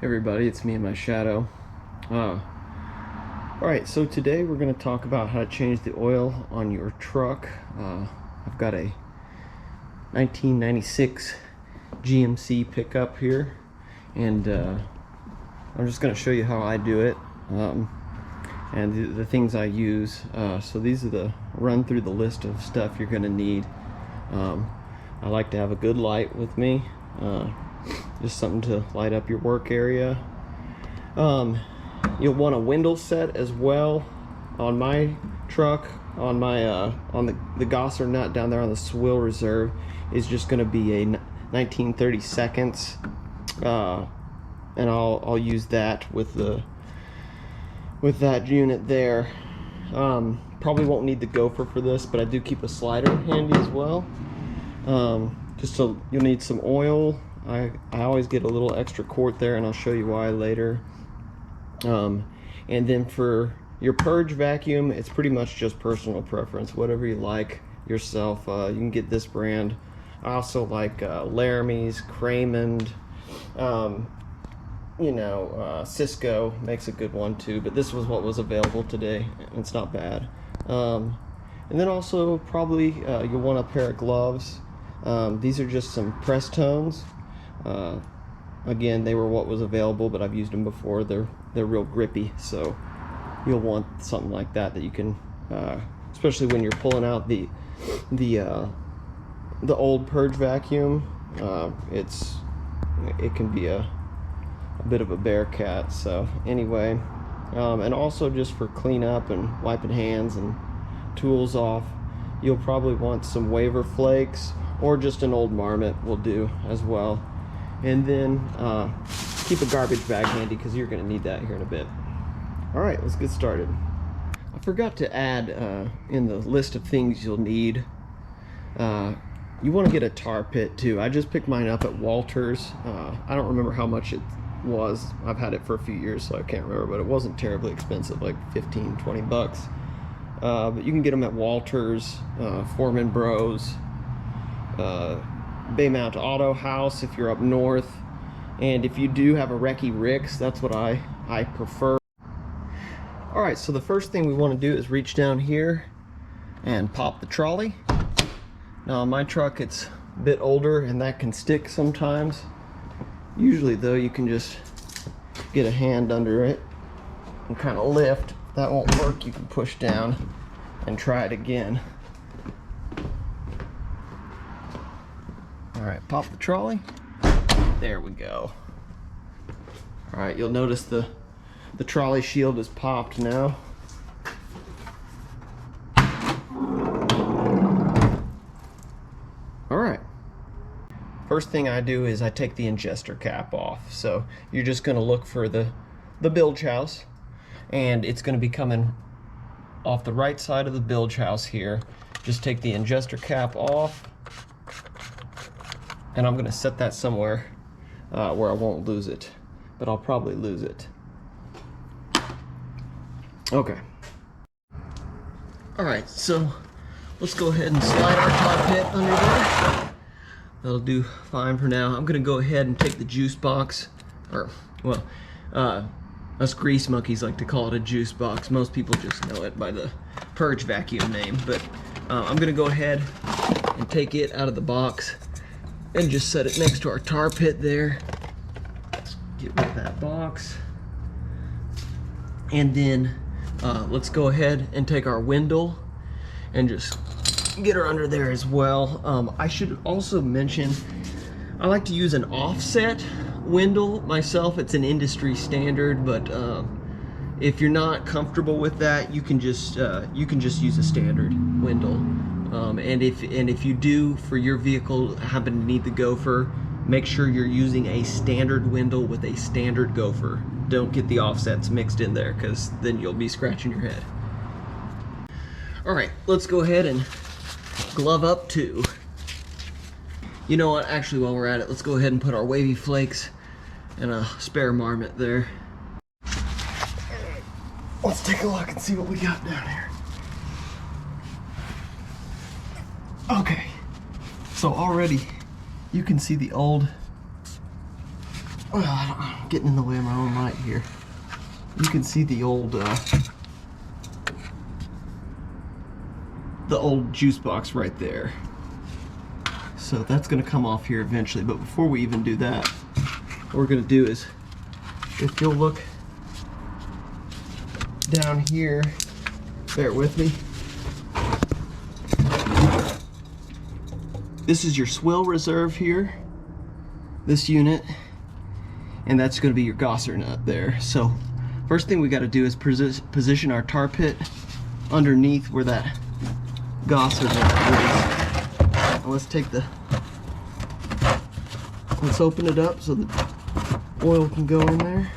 Everybody, it's me and my shadow. Alright, so today we're going to talk about how to change the oil on your truck. I've got a 1996 GMC pickup here, and I'm just going to show you how I do it and the things I use. So these are the run through the list of stuff you're going to need. I like to have a good light with me. Just something to light up your work area. You'll want a window set as well. On my truck, on my on the Gosser nut down there on the swill reserve is just going to be a 1932, and I'll use that with that unit there. Probably won't need the gopher for this, but I do keep a slider handy as well. Just so you'll need some oil. I always get a little extra quart there, and I'll show you why later. And then for your purge vacuum, it's pretty much just personal preference, whatever you like yourself. You can get this brand. I also like Laramie's, Craymond, Cisco makes a good one too, but this was what was available today, and it's not bad. And then also probably you'll want a pair of gloves. These are just some press tones. Again, they were what was available, but I've used them before. They're real grippy, so you'll want something like that you can, especially when you're pulling out the old purge vacuum. It can be a bit of a bear cat. So anyway, and also just for cleanup and wiping hands and tools off, you'll probably want some waver flakes, or just an old marmot will do as well. And then keep a garbage bag handy, because you're going to need that here in a bit. Alright, let's get started. I forgot to add in the list of things you'll need, you want to get a tar pit too. I just picked mine up at Walter's. I don't remember how much it was. I've had it for a few years, so I can't remember, but it wasn't terribly expensive, like 15-20 bucks. But you can get them at Walter's, Foreman Bros, Baymount Auto House if you're up north, and if you do have a Recce Rick's, that's what I prefer. Alright, so the first thing we want to do is reach down here and pop the trolley. Now on my truck it's a bit older and that can stick sometimes. Usually though, you can just get a hand under it and kind of lift. If that won't work, you can push down and try it again. Alright, pop the trolley. There we go. Alright, you'll notice the trolley shield is popped now. Alright. First thing I do is I take the injector cap off. So you're just going to look for the bilge house, and it's going to be coming off the right side of the bilge house here. Just take the injector cap off, and I'm going to set that somewhere where I won't lose it, but I'll probably lose it. Okay. Alright, so let's go ahead and slide our tar pit under there. That'll do fine for now. I'm going to go ahead and take the juice box, or, well, us grease monkeys like to call it a juice box. Most people just know it by the purge vacuum name, but I'm going to go ahead and take it out of the box and just set it next to our tar pit there. Let's get rid of that box. And then let's go ahead and take our windle and just get her under there as well. I should also mention, I like to use an offset windle myself. It's an industry standard, but if you're not comfortable with that, you can just use a standard windle. And if you do, for your vehicle, happen to need the gopher, make sure you're using a standard windle with a standard gopher. Don't get the offsets mixed in there, because then you'll be scratching your head. Alright, let's go ahead and glove up too. You know what, actually while we're at it, let's go ahead and put our wavy flakes and a spare marmot there. Let's take a look and see what we got down here. Okay, so already you can see the old, well, I don't know, getting in the way of my own light here. You can see the old juice box right there. So that's going to come off here eventually. But before we even do that, what we're going to do is, if you'll look down here, bear with me. This is your swill reserve here, this unit, and that's going to be your Gosser nut there. So first thing we got to do is position our tar pit underneath where that Gosser nut is. Now let's open it up so the oil can go in there.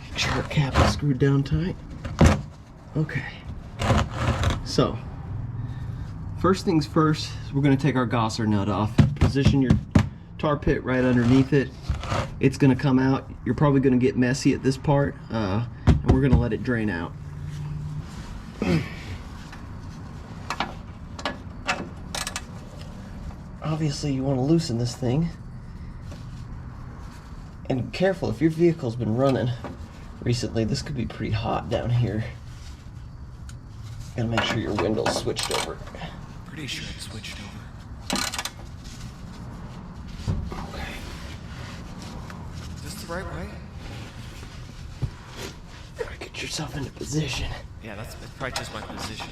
Make sure our cap is screwed down tight. Okay. So, first things first, is we're going to take our Gosser nut off. Position your tar pit right underneath it. It's going to come out. You're probably going to get messy at this part, and we're going to let it drain out. Obviously, you want to loosen this thing. And careful, if your vehicle's been running recently, this could be pretty hot down here. Gotta make sure your window's switched over. Pretty sure it's switched over. Okay. Is this the right way? Gotta get yourself into position. Yeah, that's probably just my position.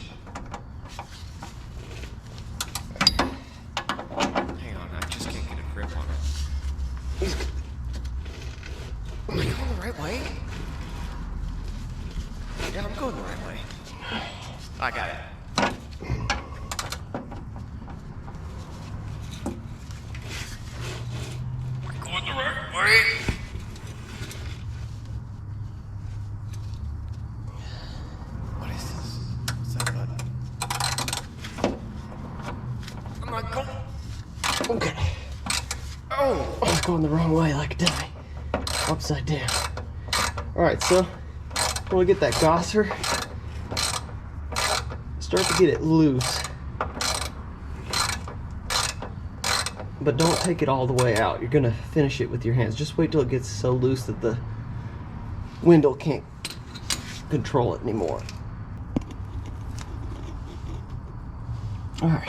Hang on, I just can't get a grip on it. Am I going the right way? Yeah, I'm going the right way. I got it. We're going the right way. What is this? What's that button? I'm not going. Okay. Oh! I was going the wrong way like a dummy. Upside down. Alright, so when we get that Gosser, start to get it loose. But don't take it all the way out. You're gonna finish it with your hands. Just wait till it gets so loose that the window can't control it anymore. Alright.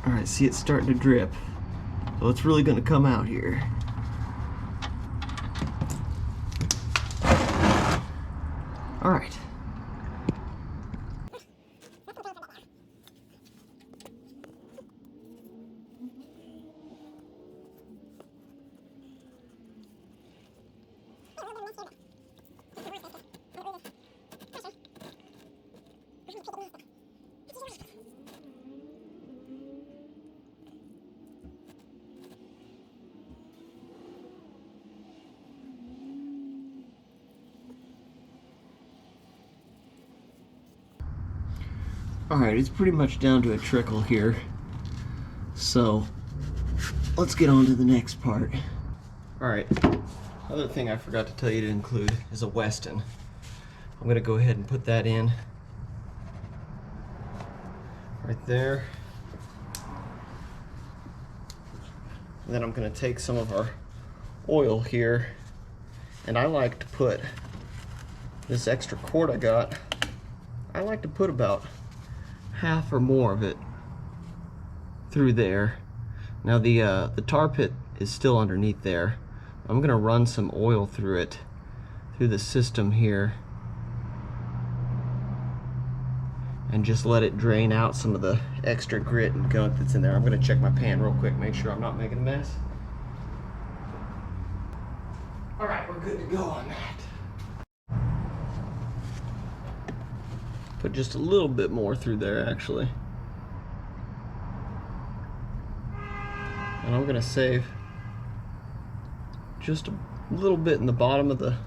Alright, see it's starting to drip. So it's really going to come out here. Alright. Alright, it's pretty much down to a trickle here. So, let's get on to the next part. Alright, other thing I forgot to tell you to include is a Weston. I'm going to go ahead and put that in right there. And then I'm going to take some of our oil here, and I like to put this extra quart I got, I like to put about half or more of it through there. Now the tar pit is still underneath there. I'm gonna run some oil through it, through the system here, and just let it drain out some of the extra grit and gunk that's in there. I'm gonna check my pan real quick, make sure I'm not making a mess. All right, we're good to go on that. Put just a little bit more through there, actually. And I'm gonna save just a little bit in the bottom of the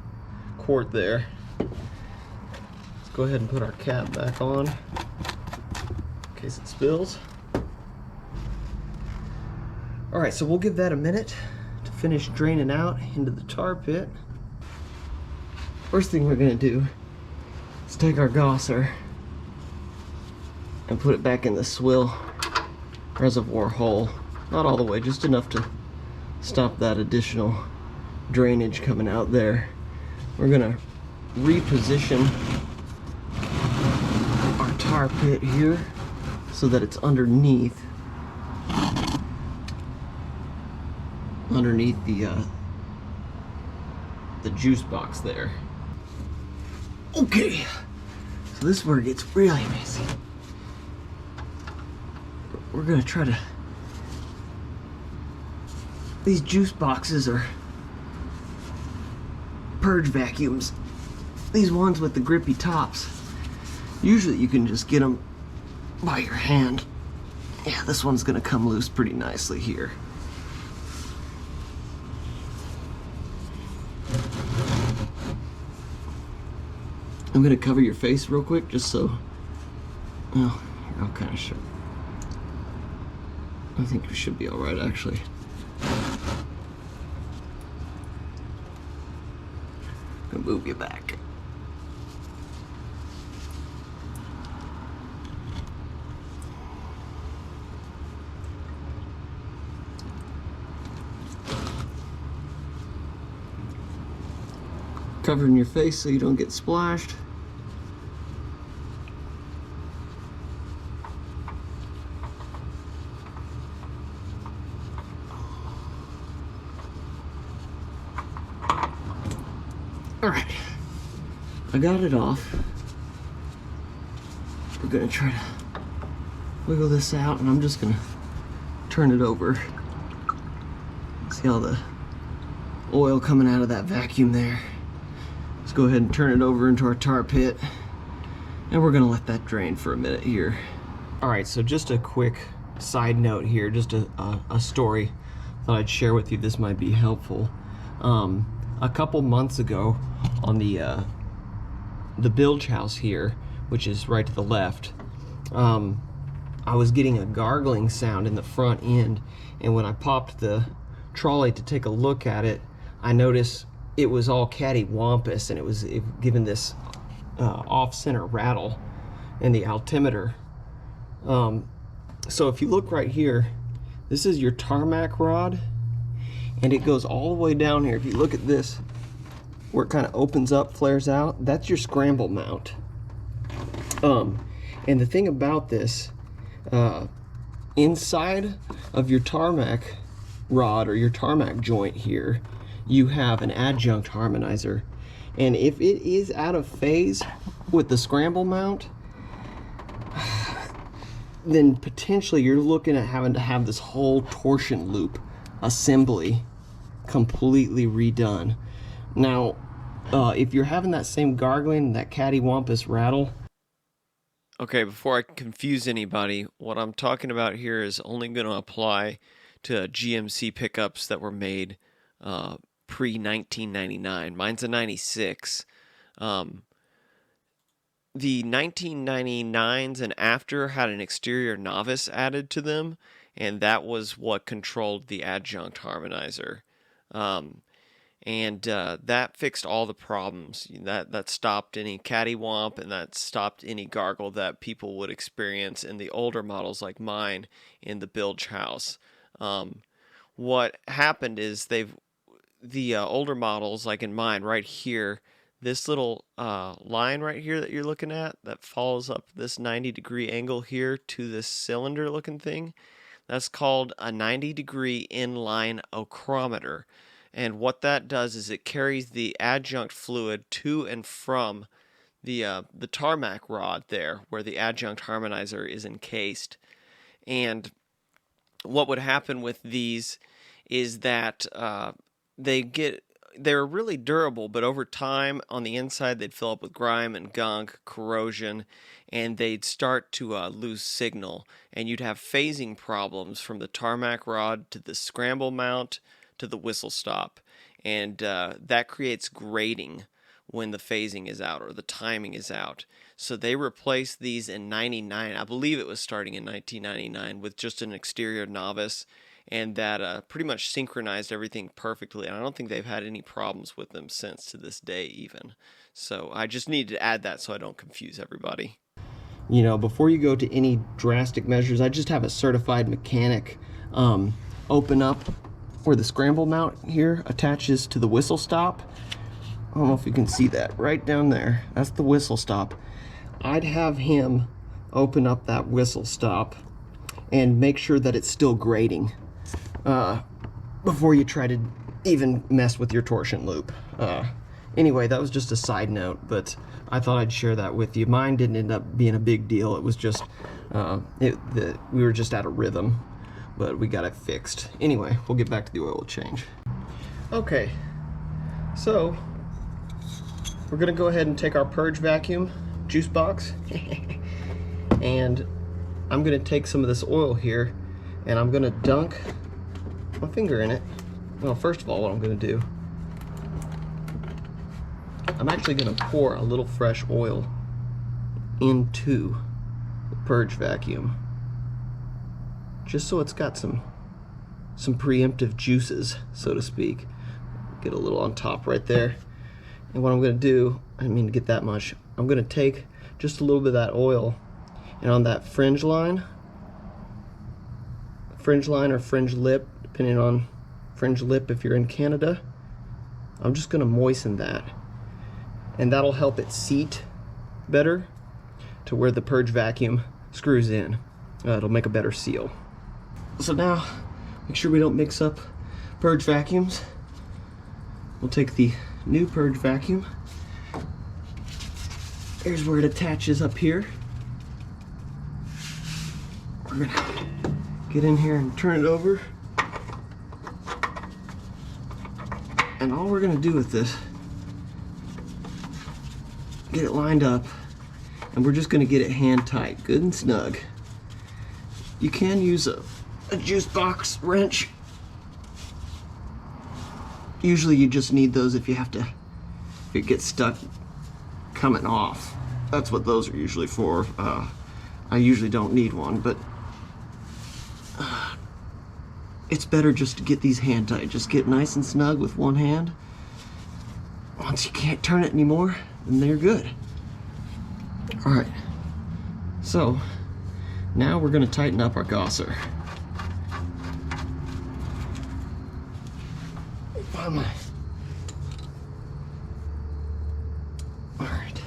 quart there. Let's go ahead and put our cap back on in case it spills. All right, so we'll give that a minute to finish draining out into the tar pit. First thing we're gonna do is take our gausser and put it back in the swill reservoir hole. Not all the way, just enough to stop that additional drainage coming out there. We're gonna reposition our tar pit here so that it's underneath the juice box there. Okay, so this is where it gets really messy. We're gonna try to, these juice boxes are purge vacuums. These ones with the grippy tops, usually you can just get them by your hand. Yeah, this one's gonna come loose pretty nicely here. I'm gonna cover your face real quick just so, well, I'll kind of show. I think we should be all right, actually. Gonna move you back. Covering your face so you don't get splashed. All right, I got it off. We're gonna try to wiggle this out, and I'm just gonna turn it over. See all the oil coming out of that vacuum there. Let's go ahead and turn it over into our tar pit, and we're gonna let that drain for a minute here. All right, so just a quick side note here, just a story thought I'd share with you. This might be helpful. A couple months ago on the bilge house here, which is right to the left, I was getting a gargling sound in the front end, and when I popped the trolley to take a look at it, I noticed it was all cattywampus, and it was giving this off-center rattle in the altimeter. So if you look right here, this is your tarmac rod, and it goes all the way down here. If you look at this, where it kind of opens up, flares out, that's your scramble mount. And the thing about this, inside of your tarmac rod or your tarmac joint here, you have an adjunct harmonizer. And if it is out of phase with the scramble mount, then potentially you're looking at having to have this whole torsion loop assembly completely redone. Now, if you're having that same gargling, that cattywampus rattle. Okay, before I confuse anybody, what I'm talking about here is only going to apply to GMC pickups that were made pre-1999. Mine's a 96. The 1999s and after had an exterior novice added to them, and that was what controlled the adjunct harmonizer. That fixed all the problems. That stopped any cattywomp, and that stopped any gargle that people would experience in the older models like mine in the bilge house. What happened is the older models, like in mine right here, this little line right here that you're looking at that follows up this 90-degree angle here to this cylinder looking thing, that's called a 90-degree inline ochrometer. And what that does is it carries the adjunct fluid to and from the tarmac rod there where the adjunct harmonizer is encased. And what would happen with these is that they're really durable, but over time on the inside they'd fill up with grime and gunk, corrosion, and they'd start to lose signal, and you'd have phasing problems from the tarmac rod to the scramble mount to the whistle stop, and that creates grating when the phasing is out or the timing is out. So they replaced these in 99. I believe it was starting in 1999 with just an exterior novice, and that pretty much synchronized everything perfectly. And I don't think they've had any problems with them since, to this day even. So I just needed to add that so I don't confuse everybody. You know, before you go to any drastic measures, I just have a certified mechanic open up where the scramble mount here attaches to the whistle stop. I don't know if you can see that right down there. That's the whistle stop. I'd have him open up that whistle stop and make sure that it's still grating before you try to even mess with your torsion loop. Anyway, that was just a side note, but I thought I'd share that with you. Mine didn't end up being a big deal. It was just, we were just out of rhythm, but we got it fixed. Anyway, we'll get back to the oil change. Okay, so we're gonna go ahead and take our purge vacuum juice box and I'm gonna take some of this oil here and I'm gonna dunk my finger in it. Well, first of all, what I'm gonna do, I'm actually gonna pour a little fresh oil into the purge vacuum, just so it's got some preemptive juices, so to speak. Get a little on top right there. And what I'm gonna do, I didn't mean to get that much, I'm gonna take just a little bit of that oil, and on that fringe line or fringe lip, depending on fringe lip if you're in Canada, I'm just gonna moisten that. And that'll help it seat better to where the purge vacuum screws in. It'll make a better seal. So now, make sure we don't mix up purge vacuums. We'll take the new purge vacuum. Here's where it attaches up here. We're gonna get in here and turn it over. And all we're gonna do with this, get it lined up, and we're just gonna get it hand tight, good and snug. You can use a juice box wrench. Usually you just need those if it gets stuck coming off. That's what those are usually for. I usually don't need one, but it's better just to get these hand tight. Just get nice and snug with one hand. Once you can't turn it anymore, then they're good. All right, so now we're gonna tighten up our gausser. All right.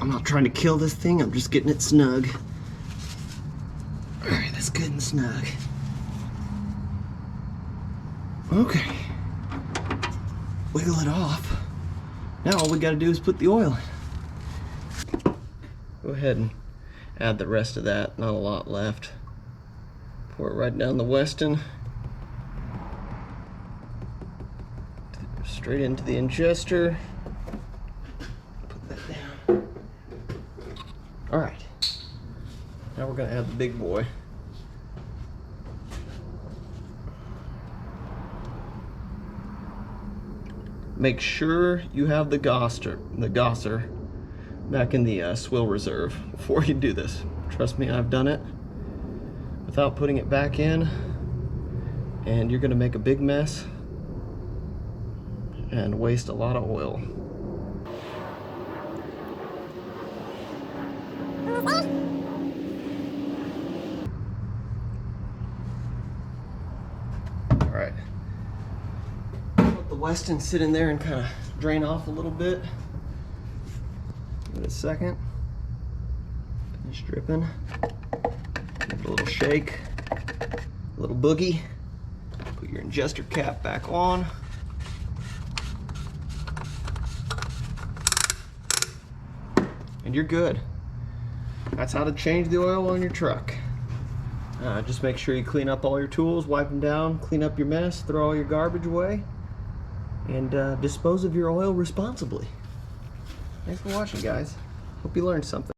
I'm not trying to kill this thing, I'm just getting it snug. All right, that's good and snug. Okay, wiggle it off. Now all we gotta do is put the oil in. Go ahead and add the rest of that, not a lot left. Pour it right down the Weston. Straight into the ingester. Put that down. All right, now we're gonna add the big boy. Make sure you have the gausser back in the swill reserve before you do this. Trust me, I've done it without putting it back in, and you're gonna make a big mess and waste a lot of oil. All right. Let the Weston sit in there and kind of drain off a little bit. Give it a second. Finish dripping. Give it a little shake. A little boogie. Put your injector cap back on. And you're good. That's how to change the oil on your truck. Just make sure you clean up all your tools, wipe them down, clean up your mess, throw all your garbage away, and dispose of your oil responsibly. Thanks for watching, guys. Hope you learned something.